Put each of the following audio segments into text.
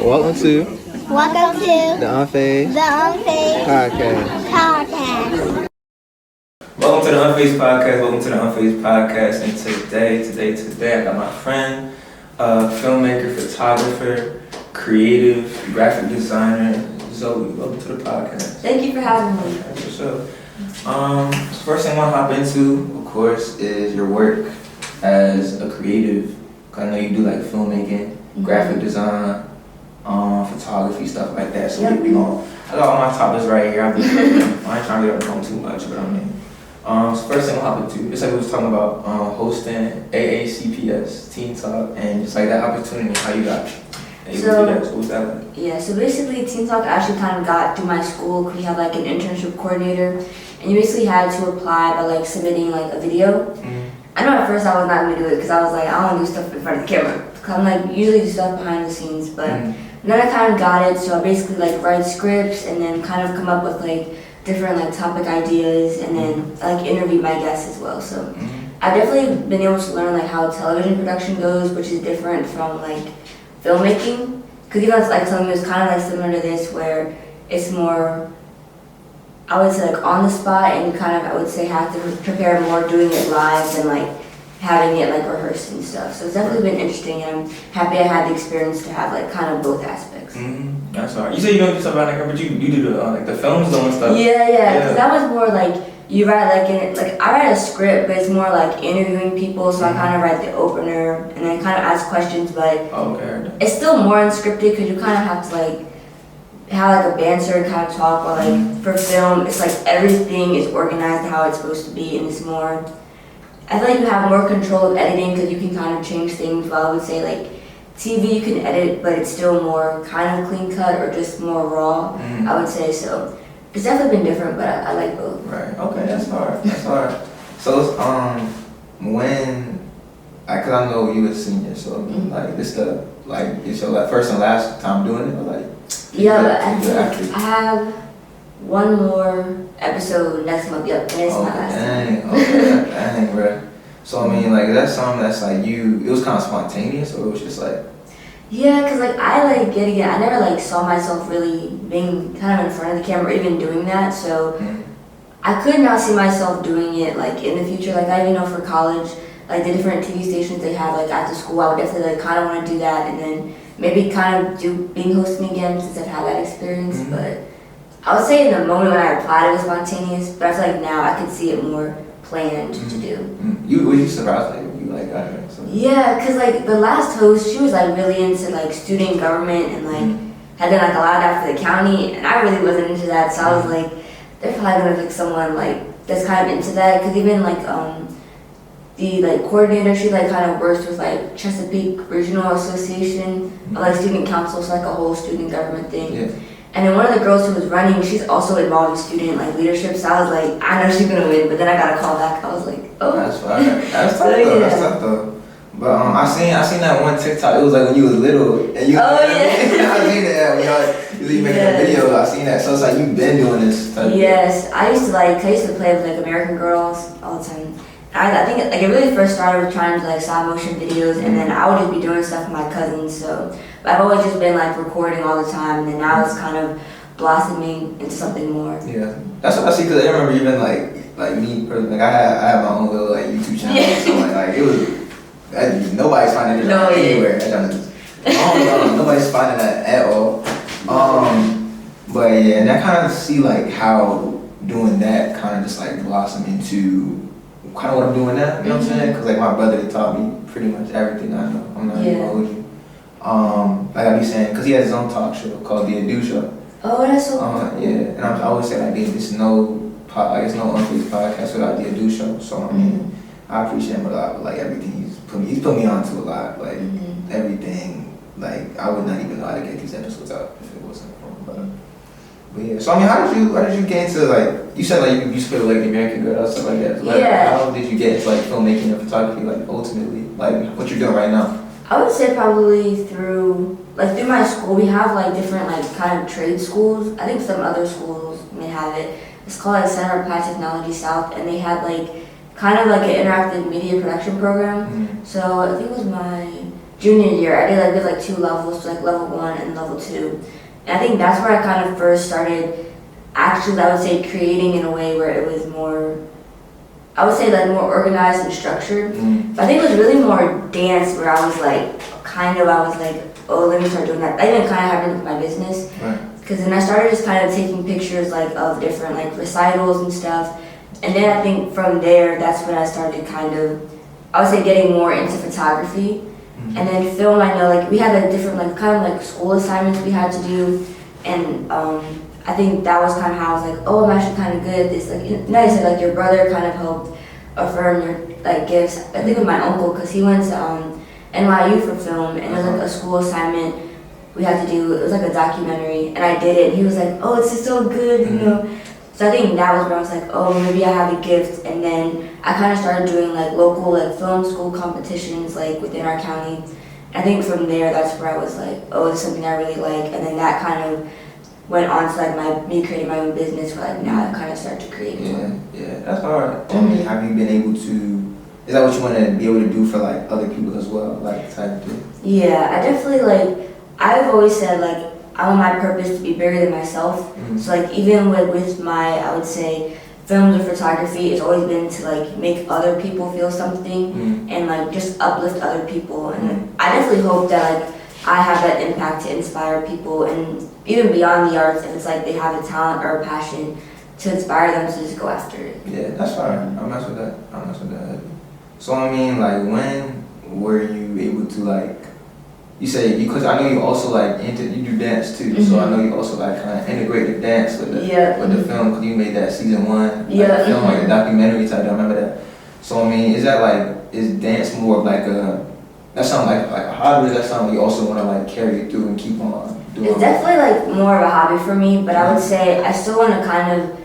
Welcome to the Unfazed Podcast. Welcome to the Unfazed Podcast. Welcome to the Unfazed Podcast. And today, I got my friend, filmmaker, photographer, creative, graphic designer, Zoie. Welcome to the podcast. Thank you for having me. That's what's up. First thing I want to hop into, of course, is your work as a creative. I know you do like filmmaking, graphic design, photography, stuff like that. So I got all my topics right here. I ain't trying to get on too much, but I mean. So first thing I'll hop into, it's like we was talking about hosting AACPS Teen Talk and just like that opportunity, how you got able to do that. So what was that like? Yeah, so basically Teen Talk actually kind of got through my school because we had like an internship coordinator, and you basically had to apply by like submitting like a video. Mm-hmm. I know at first I was not going to do it because I was like, I don't want to do stuff in front of the camera. Cause I'm like usually do stuff behind the scenes, but then I kind of got it. So I basically like write scripts and then kind of come up with like different like topic ideas and then like interview my guests as well. So I've definitely been able to learn like how television production goes, which is different from like filmmaking. Cause even like something that's kind of like similar to this, where it's more, I would say like on the spot, and you kind of, I would say, have to prepare more doing it live than like having it like rehearsed and stuff. So it's definitely been interesting, and I'm happy I had the experience to have like kind of both aspects. That's all right. You say you don't do stuff about like, but you do the like the film zone stuff. Yeah. Because that was more like you write like I write a script, but it's more like interviewing people. So I kind of write the opener and then kind of ask questions, but it's still more unscripted because you kind of have to like have like a banter and kind of talk. Or like for film, it's like everything is organized how it's supposed to be, and it's more. I feel like you have more control of editing because you can kind of change things. While I would say like TV you can edit, but it's still more kind of clean cut or just more raw. I would say so. It's definitely been different, but I like both. Right. Okay, that's hard. So when, cause I know you a senior, so like this the like it's your like first and last time doing it, or like. Yeah, but I have one more episode next month. Yep, and it's my last time. Dang, bro. So I mean, like that's something that's like it was kind of spontaneous, or it was just like. Yeah, cause like I never like saw myself really being kind of in front of the camera, or even doing that. So I could now see myself doing it like in the future. Like I even know for college, like the different TV stations they have like at the school, I would definitely like kind of want to do that, and then maybe kind of do being hosting again since I've had that experience. But I would say in the moment when I applied, it was spontaneous. But I feel like now I could see it more planned to do. Were you surprised like you like got here? So. Yeah, cause like the last host, she was like really into like student government and like had done like a lot of that for the county, and I really wasn't into that. So I was like, they're probably gonna pick someone like that's kind of into that. Cause even like the like coordinator, she like kind of works with like Chesapeake Regional Association, or like student council, so like a whole student government thing. Yeah. And then one of the girls who was running, she's also involved in student like leadership. So I was like, I know she's gonna win, but then I got a call back. I was like, oh. That's fine. That's tough though. That's tough though. But I seen that one TikTok. It was like when you was little and you. Oh yeah. I seen that when you making a video. I seen that. So it's like you've been doing this. Yes, I used to play with like American Girls all the time. I think like it really first started with trying to like stop motion videos, and then I would just be doing stuff with my cousins. So I've always just been like recording all the time, and then now it's kind of blossoming into something more. Yeah, that's what I see. Cause I remember even like me personally, like I had my own little like YouTube channel. Yeah. So like it was nobody's finding it anywhere. Nobody's finding that at all. But yeah, and I kind of see like how doing that kind of just like blossom into kind of what I'm doing now, you know what I'm saying? Because like my brother taught me pretty much everything I know. I'm not even gonna hold you. Like I be saying, because he has his own talk show called The Ado Show. Oh, that's so cool. Yeah, and I always say like it's no Unfazed podcast without The Ado Show. So I mean, I appreciate him a lot. But like everything he's put me onto a lot. Like everything, like I would not even know how to get these episodes out if it wasn't for him. But yeah, so I mean, how did you get into like, you said like you used to play with like the American Girl stuff like that. So, like, how did you get into like filmmaking and photography like ultimately, like what you're doing right now? I would say probably through my school. We have like different like kind of trade schools. I think some other schools may have it. It's called like Center of Applied Technology South, and they had like kind of like an interactive media production program. So I think it was my junior year. I did like with like 2 levels, like level 1 and level 2. And I think that's where I kind of first started actually, I would say, creating in a way where it was more, I would say like more organized and structured. But I think it was really more dance where I was like, oh, let me start doing that. That even kind of happened with my business. Because then I started just kind of taking pictures like of different like recitals and stuff. And then I think from there, that's when I started kind of, I would say, getting more into photography. And then film, I know like we had like different like kind of like school assignments we had to do. And I think that was kind of how I was like, oh, I'm actually kind of good at this. Like, you know, you said like your brother kind of helped affirm your like gifts. I think with my uncle, because he went to NYU for film, and it was like a school assignment we had to do. It was like a documentary, and I did it. And he was like, oh, this is so good, you know. So I think that was where I was like, oh, maybe I have a gift. And then I kind of started doing like local like film school competitions like within our county. I think from there, that's where I was like, oh, it's something I really like. And then that kind of went on to like me creating my own business where like now I kind of start to create. Yeah, that's hard. I mean, have you been able to, is that what you want to be able to do for like other people as well, like type of thing? Yeah, I definitely like, I've always said like, I want my purpose to be bigger than myself. So like even with my, I would say, films or photography, it's always been to like make other people feel something and like just uplift other people. And I definitely hope that like I have that impact to inspire people, and even beyond the arts, if it's like they have a talent or a passion, to inspire them to just go after it. Yeah, that's fine. I'll mess with that. So I mean, like, when were you able to like, you say, because I know you also like you do dance too, so I know you also like kind of integrated dance with the film, because you made that season 1 like, film, like a documentary type. I remember that. So I mean, is that like, is dance more of like that sounds like a hobby, or is that something you also want to like carry it through and keep on doing? It's definitely like more of a hobby for me, but I would say I still want to kind of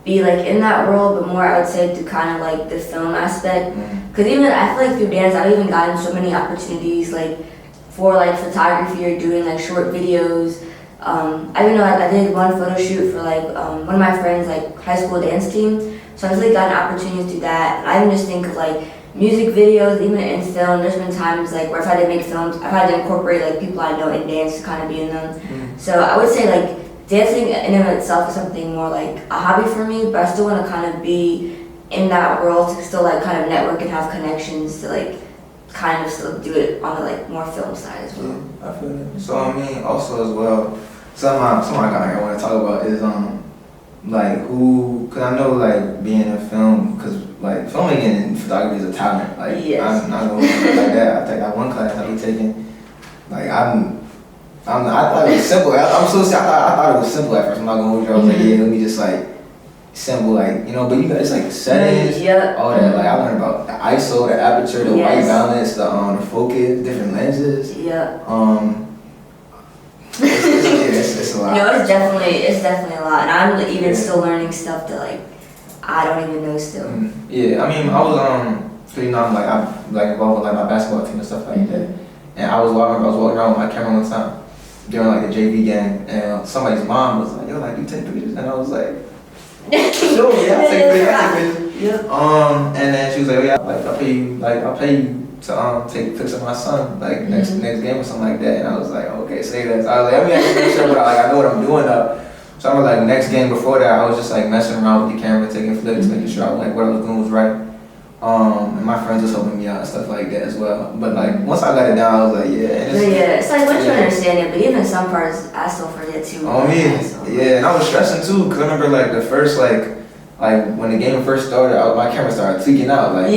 be like in that world, but more I would say through kind of like the film aspect. Because even I feel like through dance, I've even gotten so many opportunities like for like photography or doing like short videos. I even know I did one photo shoot for like one of my friends' like high school dance team. So I've really gotten opportunities to do that. And I even just think of like music videos, even in film. There's been times like where if I did make films, I've had to incorporate like people I know in dance to kind of be in them. So I would say like dancing in and of itself is something more like a hobby for me, but I still want to kind of be in that world to still like kind of network and have connections to like kind of still do it on the like more film side as well. Yeah, I feel it. So I mean, also as well, something I want to talk about is like who, because I know like being in film, because like filmmaking and photography is a talent. Like I'm not gonna like that. I take that one class I be taking. Like I thought it was simple. I thought it was simple at first. I'm not gonna hold you. I was like, yeah, let me just like simple, like, you know, but you got, it's like settings, all that. Like I learned about the ISO, the aperture, the white balance, the focus, different lenses. It's a lot. No, it's definitely a lot, and I'm even still learning stuff that like I don't even know still. Yeah, I mean, I was you know, I'm like involved with like my basketball team and stuff like that, and I was walking around with my camera one time during like the JV game, and somebody's mom was like, yo, like, you take pictures, and I was like, sure, yeah, I take pictures. And then she was like, oh yeah, like I'll pay you to take pictures of my son, like next game or something like that. And I was like, okay, say that. So I was like, let me make sure, but I know what I'm doing though. So I was like, next game before that, I was just like messing around with the camera, taking flips, making sure like what I was doing was right. And my friends was helping me out and stuff like that as well. But like once I got it down, I was like, it's like once you understand it, but even some parts I still forget too. Oh yeah, and I was stressing too, because I remember like the first like when the game first started, my camera started tweaking out. Like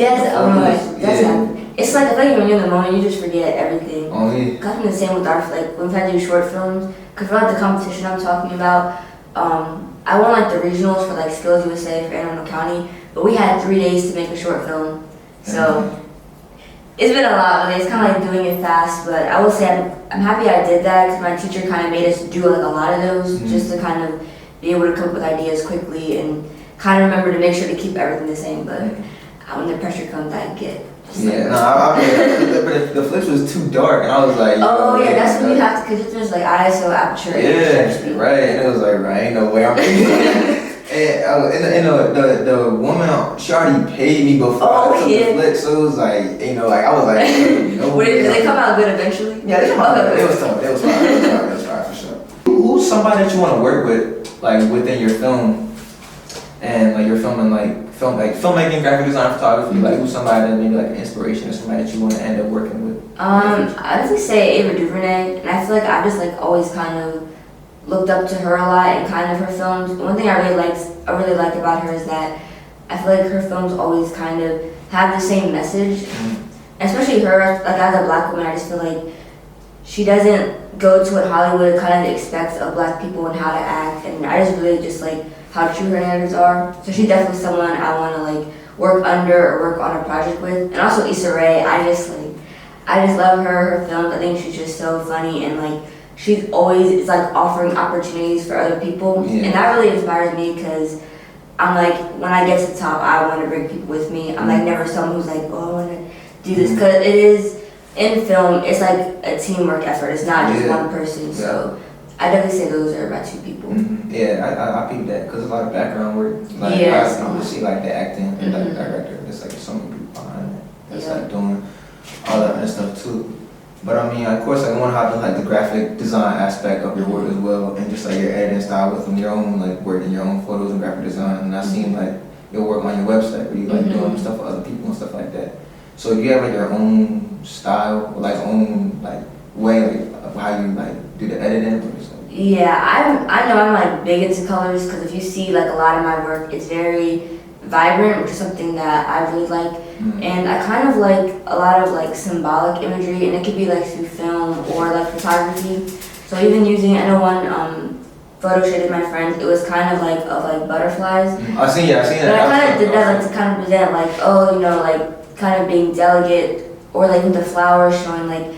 it's like I think when you're in the moment, you just forget everything. Got me the same with our like when we had to do short films. Cause for like the competition I'm talking about, I won like the regionals for like Skills USA for Anne Arundel County, but we had 3 days to make a short film. So it's been a lot, but it's kind of like doing it fast. But I will say I'm happy I did that, because my teacher kind of made us do like a lot of those just to kind of be able to come up with ideas quickly and kind of remember to make sure to keep everything the same. But when the pressure comes, I get. But the flips was too dark, and I was like, that's when you have to, because there's like ISO, aperture, right, and it was like, right, ain't no way I'm making it. And the woman, she already paid me before I took the flick, so it was like, you know, like I was like, Did they come out good eventually? Yeah, they come out good. It was tough. It was fire for sure. Who's somebody that you want to work with, like within your film, and like you're filming filmmaking, graphic design, photography? Like who's somebody that maybe like an inspiration or somebody that you want to end up working with? I would say Ava DuVernay, and I feel like I just like always kind of looked up to her a lot and kind of her films. One thing I really liked about her is that I feel like her films always kind of have the same message. Especially her, like as a black woman, I just feel like she doesn't go to what Hollywood kind of expects of black people and how to act, and I just really just like how true her narratives are. So she's definitely someone I want to like work under or work on a project with. And also Issa Rae, I just love her films. I think she's just so funny, and like she's always like offering opportunities for other people, and that really inspires me because I'm like, when I get to the top, I want to bring people with me. I'm like never someone who's like, oh, I want to do this, because it is in film. It's like a teamwork effort. It's not just one person. So I definitely say those are my two people. Yeah, I peep that because a lot of background work. Like I see like the acting and like the director. There's like so many people behind it. That's like doing all that other stuff too. But I mean, of course, I want to have like the graphic design aspect of your work as well, and just like your editing style within your own like work and your own photos and graphic design. And I seen like your work on your website where you like doing stuff for other people and stuff like that. So you have like your own style, like own like way like, of how you like do the editing or something. Yeah, I know I'm like big into colors, because if you see like a lot of my work, it's very vibrant, which is something that I really like. And I kind of like a lot of like symbolic imagery, and it could be like through film or like photography. So even using, I know one photo shoot with my friends, it was kind of like butterflies. I seen that. But I kind of did that like to kind of present like, oh, you know, like kind of being delicate, or like with the flowers showing like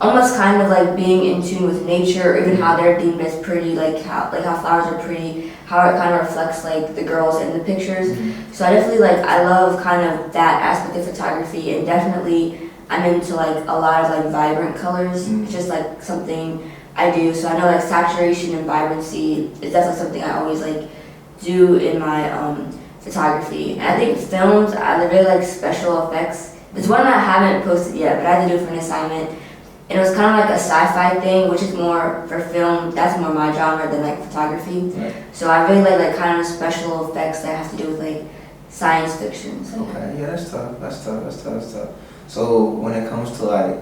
almost kind of like being in tune with nature, or even how they're deemed as pretty, like how flowers are pretty, how it kind of reflects like the girls in the pictures. So I definitely I love kind of that aspect of photography, and definitely I'm into like a lot of like vibrant colors. It's just like something I do. So I know like saturation and vibrancy is definitely something I always like do in my photography. And I think films, I really like special effects. There's one that I haven't posted yet, but I had to do it for an assignment. And it was kind of like a sci-fi thing, which is more for film. That's more my genre than like photography. Right. So I really like kind of special effects that have to do with like science fiction. So. Okay, yeah, that's tough. So when it comes to like,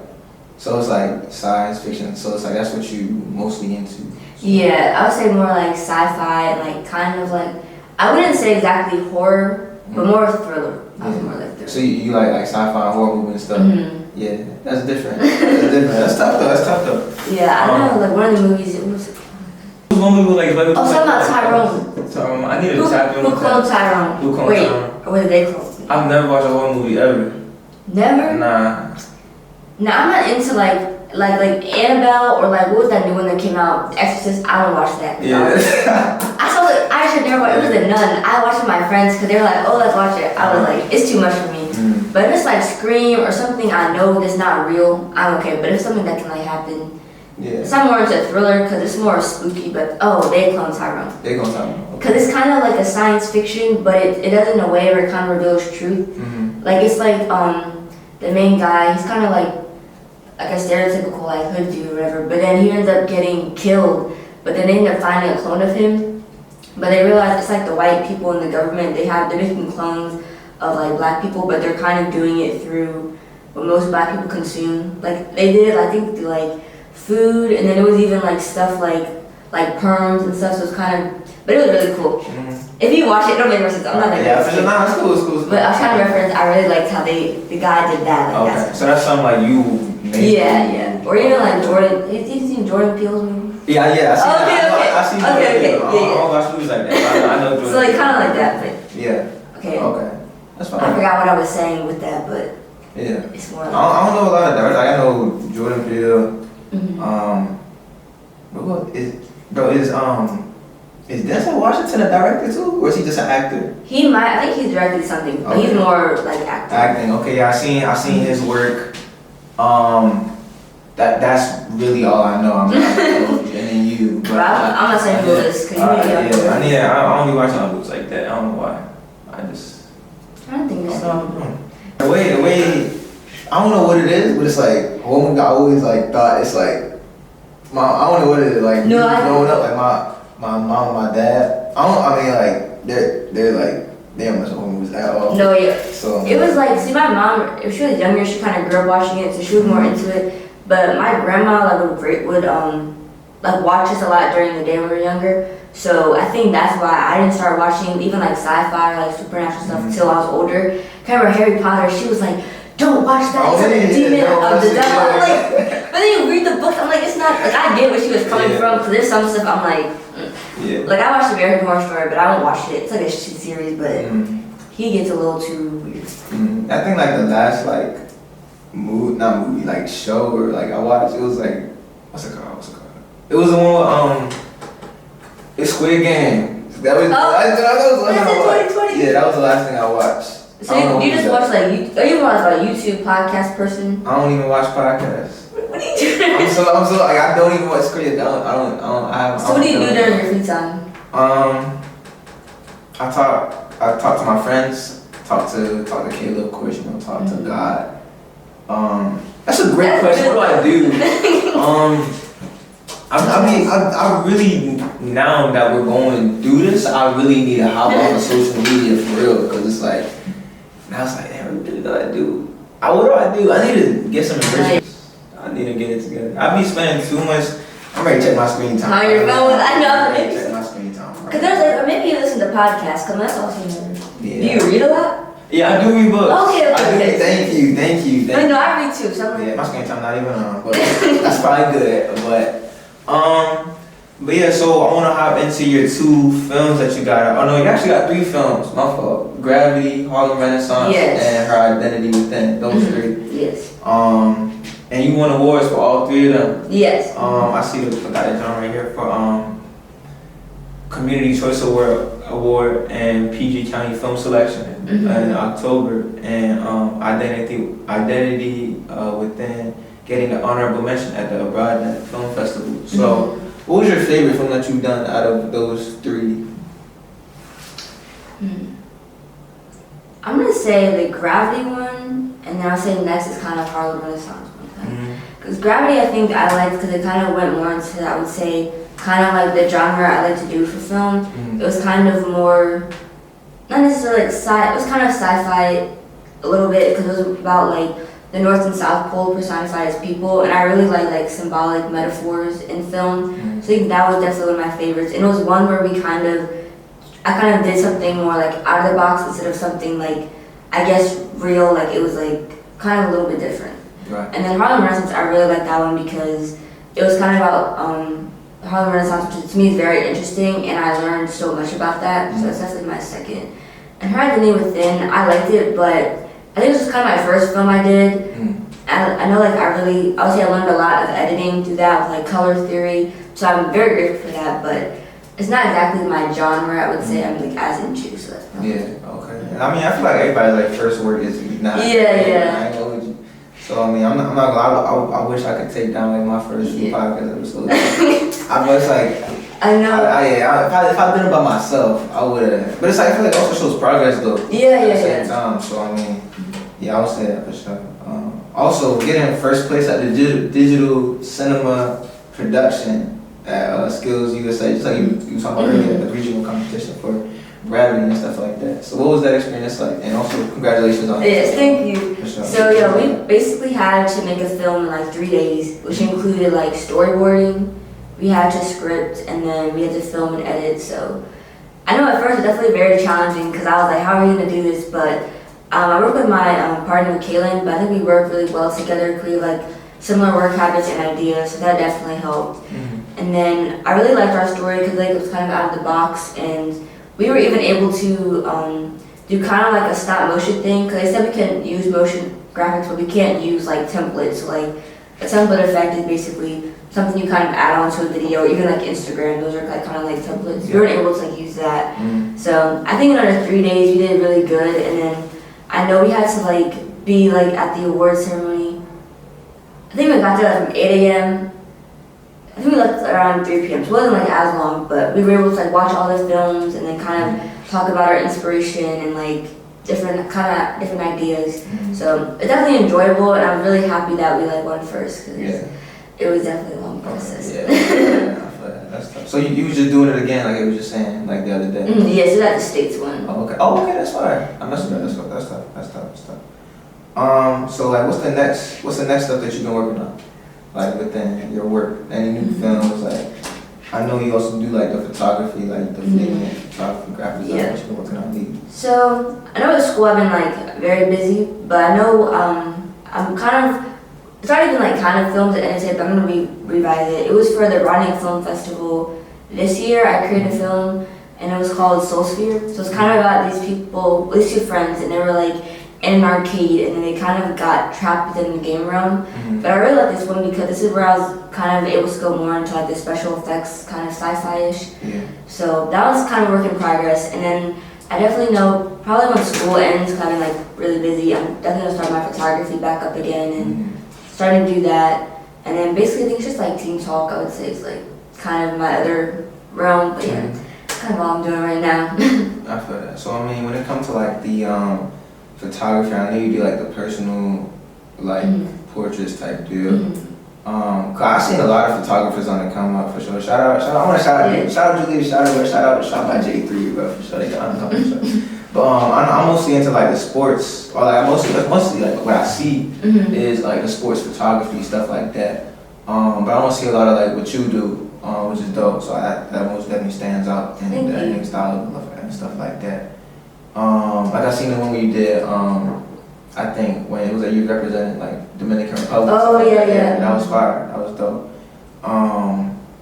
so it's like science fiction. So it's like that's what you mostly into. So. Yeah, I would say more like sci-fi, and like kind of like, I wouldn't say exactly horror, but more thriller. I was more like thriller. So you like sci-fi and horror movies and stuff. Yeah, that's different. That's tough though. Yeah, I know. Like one of the movies, it was. One movie like. Oh, something about Tyrone. Tyrone. I need to tap in. Who cloned Tyrone? Who cloned Tyrone? Or did they clone? I've never watched a horror movie ever. Never? Nah. I'm not into like Annabelle, or like what was that new one that came out? The Exorcist. I don't watch that. Yeah. I should never watch. It was The Nun. I watched with my friends because they were like, oh, let's watch it. I was like, it's too much for me. But if it's like Scream or something I know that's not real, I'm okay. But if it's something that can like happen, I'm more into thriller because it's more spooky. But they clone Tyrone. They clone Tyrone. Because it's kind of like a science fiction, but it does it in a way where it kind of reveals truth. Like it's like the main guy, he's kind of like a stereotypical like hood dude or whatever. But then he ends up getting killed. But then they end up finding a clone of him. But they realize it's like the white people in the government. They're making clones of like black people, but they're kind of doing it through what most black people consume. Like they did, I think, through like food, and then it was even like stuff like perms and stuff. So it's kind of, but it was really cool. If you watch it, it'll make more sense. I'm not that good. Yeah, it's cool. But I was trying to reference. I really liked how the guy did that. Like, okay, so that's something like you made. Yeah. Or even like Jordan. Have you seen Jordan Peele's movie? Yeah. I see that. I see Okay. I don't watch movies like that. I know Jordan. So like kind of like that, but yeah. Okay. That's fine. I forgot what I was saying with that, but it's more like I don't know a lot of directors. Like I know Jordan Peele. Is Denzel Washington a director too, or is he just an actor? He might. I think he's directed something, but he's more like acting. Acting. Okay, yeah, I seen his work. That's really all I know. I'm not and then you, but But I'm not saying do this because I don't be watching on books like that. I don't know why. I don't think so. The way, I don't know what it is, but it's like, I always like thought it's like, I don't know what it is, like, growing up, like my mom and my dad, they're like, they don't watch horror movies at all. No, yeah. So it was like, see, my mom, if she was younger, she kind of grew up watching it, so she was more into it. But my grandma would like watch us a lot during the day when we were younger. So I think that's why I didn't start watching even like sci-fi or like supernatural stuff until I was older. I remember Harry Potter, she was like, don't watch that, it's like a demon of the devil. I'm like, but then you read the book, I'm like, it's not, like I get where she was coming from, because there's some stuff I'm like, like I watched American Horror Story, but I don't watch it. It's like a series, but he gets a little too weird. I think like the last like like show or like I watched, it was like, what's it called? It was the one with it's Squid Game. That was that was the last thing I watched. So you just watch like are you more like a YouTube podcast person? I don't even watch podcasts. What are you doing? I'm so like I don't even watch Squid. So what do you do during your free time? I talk to my friends, talk to Caleb, of course, talk to God. That's a great question. What do I do? I really, now that we're going through this, I really need to hop on social media for real, because it's like, now it's like, damn, what do I do? What do I do? I need to get some impressions. I need to get it together. I be spending too much. I'm ready to check my screen time. On your phone? I know. Check my screen time. Because there's like, or maybe you listen to podcasts, because that's also yeah. Do you read a lot? Yeah, I do read books. Okay. Thank you. No, I read too. So yeah, my screen time not even on, but that's probably good. But yeah, so I want to hop into your 2 films that you got. Oh no, you actually got 3 films. My fault. Gravity, Harlem Renaissance, and Her Identity Within. Those 3. Yes. And you won awards for all 3 of them. Yes. I see I got a genre right here for Community Choice Award and PG County Film Selection in October, and Identity Within getting the honorable mention at the Abroad Film Festival. So, what was your favorite film that you've done out of those 3? I'm gonna say the Gravity one, and then I'll say next is kind of Harlem Renaissance one. Because Gravity, I think I liked because it kind of went more into, I would say, kind of like the genre I like to do for film. It was kind of more, not necessarily like it was kind of sci-fi a little bit, because it was about like the North and South Pole personified as people, and I really like symbolic metaphors in film. So I think that was definitely one of my favorites. And it was one where I kind of did something more like out of the box instead of something like, I guess, real, like it was like kind of a little bit different. Right. And then Harlem Renaissance, I really liked that one because it was kind of about Harlem Renaissance, which to me is very interesting, and I learned so much about that. So that's definitely my second. And Her Identity Within, I liked it, but I think this was kind of my first film I did. I know like I would say I learned a lot of editing through that with like color theory, so I'm very grateful for that, but it's not exactly my genre, I would say I'm like as into, so that's okay. I mean, I feel like everybody's like first word is not. Yeah. So I mean, I'm not gonna, I wish I could take down like my first few podcast episodes. I was like, I know. If I'd done it by myself, I would've. But it's like, I feel like it also shows progress though. At the same time. So I mean, I would say that for sure. Also, getting first place at the digital cinema production at Skills USA, just like you were talking about earlier, the regional competition for Gravity and stuff like that. So what was that experience like? And also, congratulations on it. Yes, thank you. Sure. So we basically had to make a film in like 3 days, which included like storyboarding. We had to script, and then we had to film and edit. So I know at first it was definitely very challenging because I was like, how are we gonna do this? But I work with my partner Kaylin, but I think we work really well together, create like similar work habits and ideas, so that definitely helped. And then I really liked our story because like it was kind of out of the box, and we were even able to do kind of like a stop motion thing, because they said we can use motion graphics, but we can't use like templates. So like a template effect is basically something you kind of add on to a video, or even like Instagram, those are like kind of like templates. We weren't able to like use that. So I think in under 3 days we did really good, and then I know we had to like be like at the award ceremony. I think we got there like from 8 a.m. I think we left around 3 p.m. So it wasn't like as long, but we were able to like watch all the films and then kind of talk about our inspiration and like different ideas. So it's definitely enjoyable, and I'm really happy that we like won first because it was definitely a long process. That's tough. So you was just doing it again, like I was just saying, like the other day. Yeah, so that's the States one. Oh, okay, that's fine. I'm messing with that. That's tough. So like, what's the next stuff that you've been working on, like within your work? Any new films? Like, I know you also do like the photography, like the filming, photography, graphic design. What you been working on? So I know at school I've been like very busy, but I know I'm kind of. It's not even like kind of filmed at NSA, but I'm gonna revise it. It was for the Running Film Festival this year. I created a film, and it was called Soul Sphere. So it's kind of about these people, these 2 friends, and they were like in an arcade, and then they kind of got trapped within the game realm. But I really like this one because this is where I was kind of able to go more into like the special effects, kind of sci-fi-ish. So that was kind of work in progress. And then I definitely know probably when school ends, kind of like really busy, I'm definitely gonna start my photography back up again and starting to do that. And then basically I think it's just like Teen Talk, I would say, is like kind of my other realm, but yeah, that's kind of all I'm doing right now. I feel that. So I mean, when it comes to like the photography, I know you do like the personal like portraits type deal. Cause I've seen a lot of photographers on the come up for sure. I want to shout out Julie, shout out by J3, bro, for sure. They got on the show. But I'm mostly into like the sports, or like mostly like what I see is like the sports photography, stuff like that. But I don't see a lot of like what you do, which is dope. So that most definitely stands out in the editing style and stuff like that. Like I seen the one where you did, I think when it was like you represented like Dominican Republic. Oh yeah. That was fire. That was dope.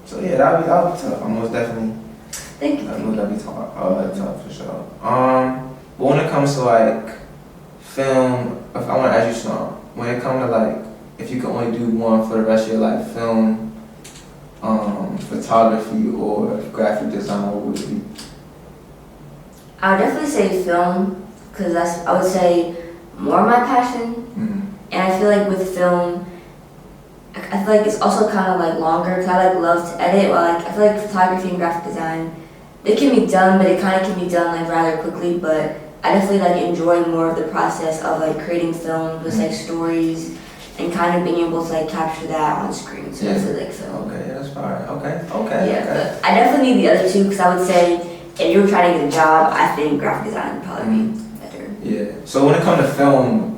So yeah, that would be tough. I most definitely. Thank you. That'd be tough for sure. But when it comes to like film, if I want to ask you something, when it comes to like, if you could only do one for the rest of your life, film, photography, or graphic design, what would it be? I would definitely say film, because I would say more my passion. And I feel like with film, I feel like it's also kind of like longer, because I like love to edit. Well, like I feel like photography and graphic design, they can be done, but it kind of can be done like rather quickly. But I definitely like enjoy more of the process of like creating films with like stories and kind of being able to like capture that on screen. So that's like film. Okay, that's fine. Okay. But I definitely need the other 2, because I would say if you were trying to get a job, I think graphic design would probably be better. Yeah. So when it comes to film,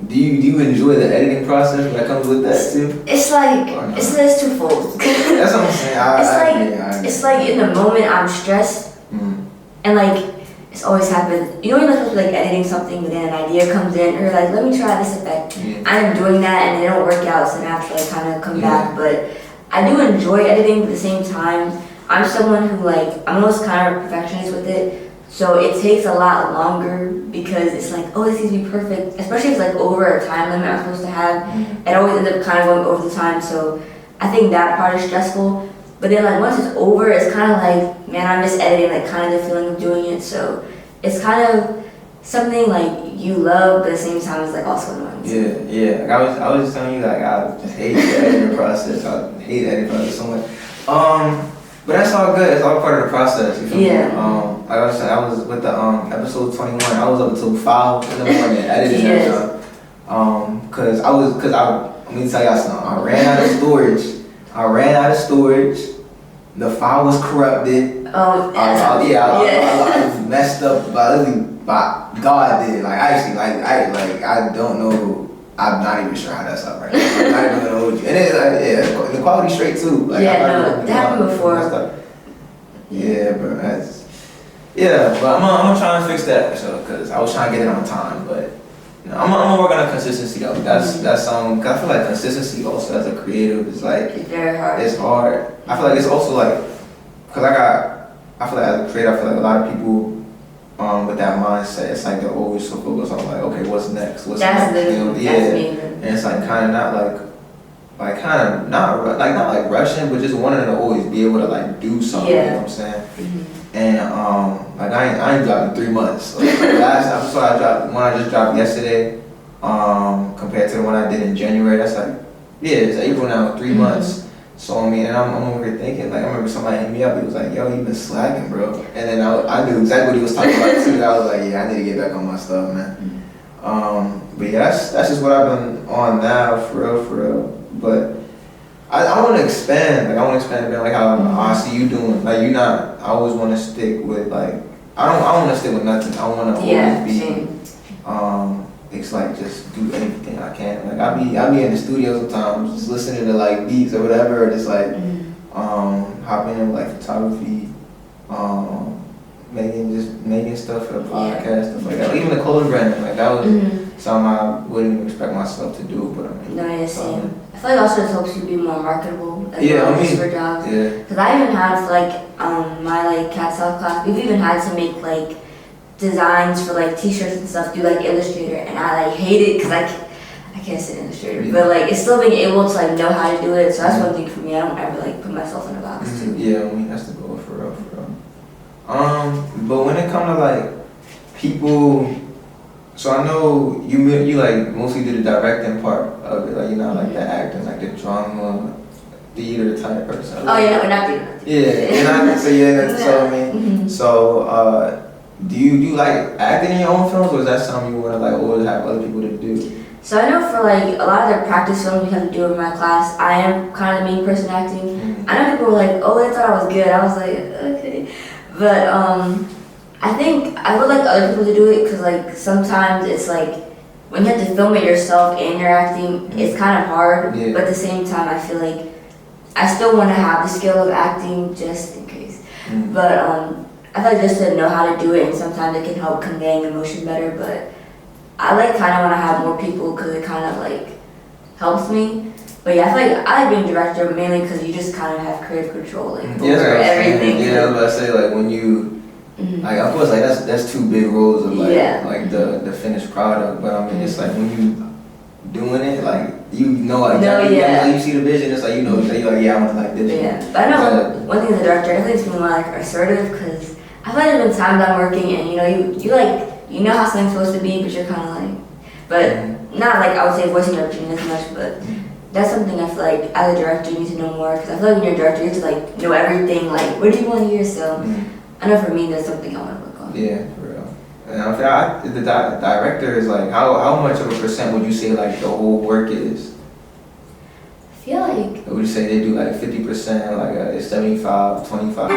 do you enjoy the editing process that comes with that too? It's like it's twofold. That's what I'm saying. It's like in the moment I'm stressed, and like it's always happened. You know, you're not supposed to be like editing something, but then an idea comes in, or like let me try this effect. I am doing that, and they don't work out, so I have to like kind of come back. But I do enjoy editing, but at the same time, I'm someone who like I'm almost kind of a perfectionist with it. So it takes a lot longer because it's like, oh, this needs to be perfect, especially if it's like over a time limit I'm supposed to have. It always ends up kind of going over the time, so I think that part is stressful. But then like once it's over, it's kind of like, man, I'm just editing, like kind of the feeling of doing it. So it's kind of something like you love, but at the same time it's like also annoying. Yeah. Like I was just telling you, like I just hate the editing process. I hate the editing process so much. But that's all good. It's all part of the process. You feel me? Like I was saying, I was with the episode 21. I was up until 5 in the morning editing that stuff. Cause let me tell y'all something. I ran out of storage. The file was corrupted. I was messed up by God did. Like actually, I don't know. I'm not even sure how that's up right now. I'm not even gonna hold you. And it's like, the quality straight too. Like, that happened before. But I'm gonna try and fix that for sure, because I was trying to get it on time, but I'm gonna work on the consistency though. That's cause I feel like consistency also as a creative is like it's very hard. It's hard. I feel like it's also like, cause I feel like as a creator, I feel like a lot of people with that mindset, it's like they're always so focused on like, okay, what's next? That's me. And it's like kind of not not rushing, but just wanting to always be able to like do something. You know what I'm saying? And like I ain't dropped in 3 months. Like, last episode I just dropped yesterday, compared to the one I did in January. That's like, it's April now, 3 months. saw me, and I'm over here thinking, like, I remember somebody hit me up, he was like, yo, you been slacking, bro. And then I knew exactly what he was talking about too. I was like, yeah, I need to get back on my stuff, man. But yeah, that's just what I've been on now, for real. But I want to expand, like, a bit, like how I see you doing. Like, I always want to stick with, like, I don't want to stick with nothing. I want to always be, same. it's like just do anything I can. Like I be in the studio sometimes, just listening to like beats or whatever, or just like hopping in like photography, making stuff for the podcast, stuff like that. Like, even the clothing branding, like that was something I wouldn't even expect myself to do, but I mean. No, yeah, same. I feel like also it helps you be more marketable as well as for jobs. Yeah. Because I even had like my like cat self class, we've even had to make like designs for like t-shirts and stuff, do like Illustrator, and I like hate it because I can't sit in Illustrator, but like it's still being able to like know how to do it, so that's one thing for me. I don't ever like put myself in a box too. Yeah, I mean that's the goal, for real. But when it comes to like people, so I know you like mostly do the directing part of it, like you're not like the acting, like the drama, theater type person. Oh yeah, we're not theater. Yeah, so I mean, so do you like acting in your own films, or is that something you want to like always have other people to do? So I know for like a lot of the practice films we have to do in my class, I am kind of the main person acting. I know people were like, oh, they thought I was good. I was like, okay. But I think I would like other people to do it because like sometimes it's like when you have to film it yourself and you're acting, it's kind of hard. Yeah. But at the same time, I feel like I still want to have the skill of acting just in case. But I feel like just to know how to do it, and sometimes it can help conveying emotion better. But I like kind of want to have more people because it kind of like helps me. But yeah, I feel like I like being a director mainly because you just kind of have creative control like over everything. Yeah, I was about to say like when you like of course like that's two big roles of like like the finished product. But I mean it's like when you doing it like you know like you see the vision. It's like you know you're like I want to like this. Yeah, but I know one thing as a director, I think it's more like assertive because I feel like there's been times I'm working and you know you like you know how something's supposed to be, but you're kind of like, but not like I would say voicing your opinion as much, but that's something I feel like as a director you need to know more because I feel like when you're a director you have to like know everything, like what do you want to hear, so I know for me that's something I want to work on. Yeah, for real. And I feel the director is like, how much of a percent would you say like the whole work is? I feel like. Would you say they do like 50%, like it's 75, 25?